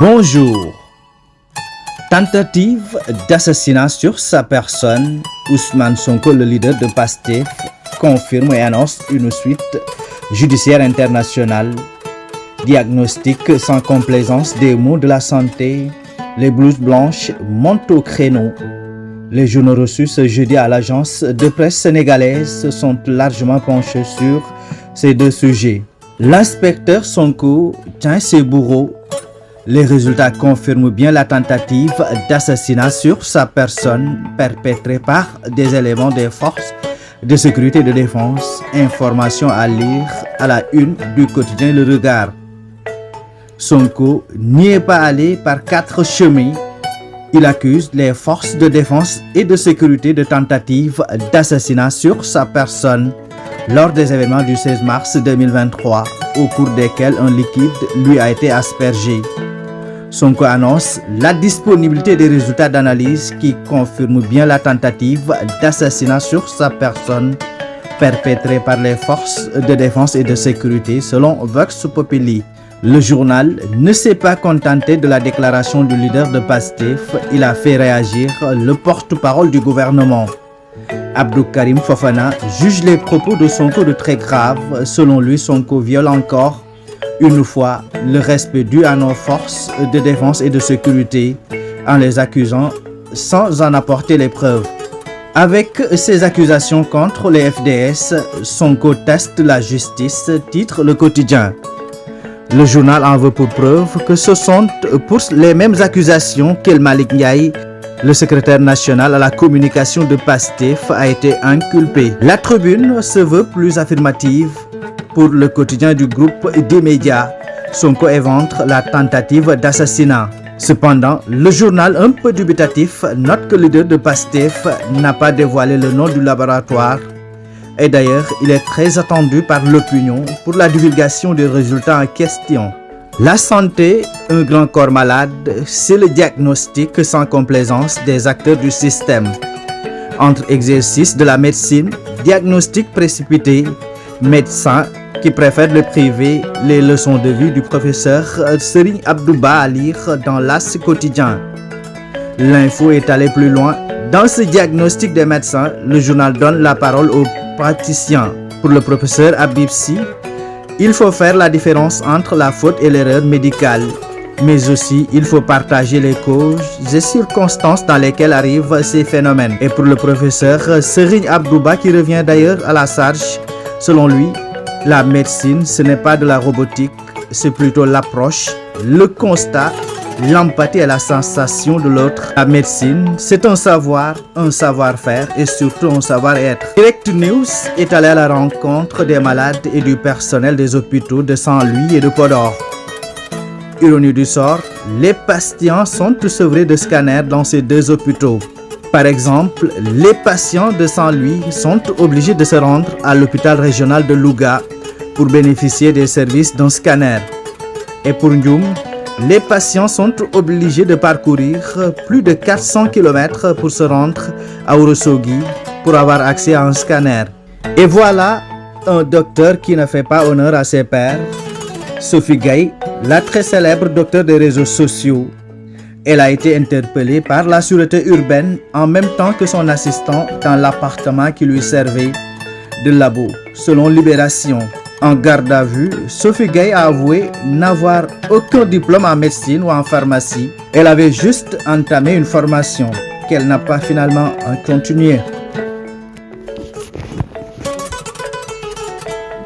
Bonjour. Tentative d'assassinat sur sa personne, Ousmane Sonko, le leader de PASTEF, confirme et annonce une suite judiciaire internationale. Diagnostic sans complaisance des maux de la santé, les blouses blanches montent au créneau. Les journaux reçus ce jeudi à l'agence de presse sénégalaise se sont largement penchés sur ces deux sujets. L'inspecteur Sonko tient ses bourreaux. Les résultats confirment bien la tentative d'assassinat sur sa personne perpétrée par des éléments des forces de sécurité et de défense. Information à lire à la une du quotidien Le Regard. Sonko n'y est pas allé par quatre chemins. Il accuse les forces de défense et de sécurité de tentative d'assassinat sur sa personne lors des événements du 16 mars 2023, au cours desquels un liquide lui a été aspergé. Sonko annonce la disponibilité des résultats d'analyse qui confirment bien la tentative d'assassinat sur sa personne perpétrée par les forces de défense et de sécurité selon Vox Populi. Le journal ne s'est pas contenté de la déclaration du leader de PASTEF, il a fait réagir le porte-parole du gouvernement. Abdou Karim Fofana juge les propos de Sonko de très graves. Selon lui, Sonko viole encore une fois le respect dû à nos forces de défense et de sécurité en les accusant sans en apporter les preuves. Avec ces accusations contre les FDS, Sonko teste la justice, titre Le Quotidien. Le journal en veut pour preuve que ce sont pour les mêmes accusations qu'El Malick Ndiaye, le secrétaire national à la communication de PASTEF, a été inculpé. La Tribune se veut plus affirmative. Pour le quotidien du groupe des médias, Sonko évente la tentative d'assassinat. Cependant, le journal, un peu dubitatif, note que le leader de PASTEF n'a pas dévoilé le nom du laboratoire. Et d'ailleurs, il est très attendu par l'opinion pour la divulgation des résultats en question. La santé, un grand corps malade, c'est le diagnostic sans complaisance des acteurs du système. Entre exercice de la médecine, diagnostic précipité, médecins qui préfèrent le privé, les leçons de vie du professeur Serigne Abdouba à lire dans l'As quotidien. L'info est allée plus loin. Dans ce diagnostic des médecins, le journal donne la parole aux praticiens. Pour le professeur Habib Sy, il faut faire la différence entre la faute et l'erreur médicale. Mais aussi, il faut partager les causes et circonstances dans lesquelles arrivent ces phénomènes. Et pour le professeur Serigne Abdouba, qui revient d'ailleurs à la charge, selon lui, la médecine, ce n'est pas de la robotique, c'est plutôt l'approche, le constat, l'empathie et la sensation de l'autre. La médecine, c'est un savoir, un savoir-faire et surtout un savoir-être. Direct News est allé à la rencontre des malades et du personnel des hôpitaux de Saint-Louis et de Podor. Ironie du sort, les patients sont sevrés de scanners dans ces deux hôpitaux. Par exemple, les patients de Saint-Louis sont obligés de se rendre à l'hôpital régional de Louga pour bénéficier des services d'un scanner. Et pour Ndioum, les patients sont obligés de parcourir plus de 400 km pour se rendre à Ourossogui pour avoir accès à un scanner. Et voilà un docteur qui ne fait pas honneur à ses pairs. Sophie Gaye, la très célèbre docteur des réseaux sociaux. Elle a été interpellée par la sûreté urbaine en même temps que son assistant dans l'appartement qui lui servait de labo, selon Libération. En garde à vue, Sophie Gaye a avoué n'avoir aucun diplôme en médecine ou en pharmacie. Elle avait juste entamé une formation qu'elle n'a pas finalement continuée.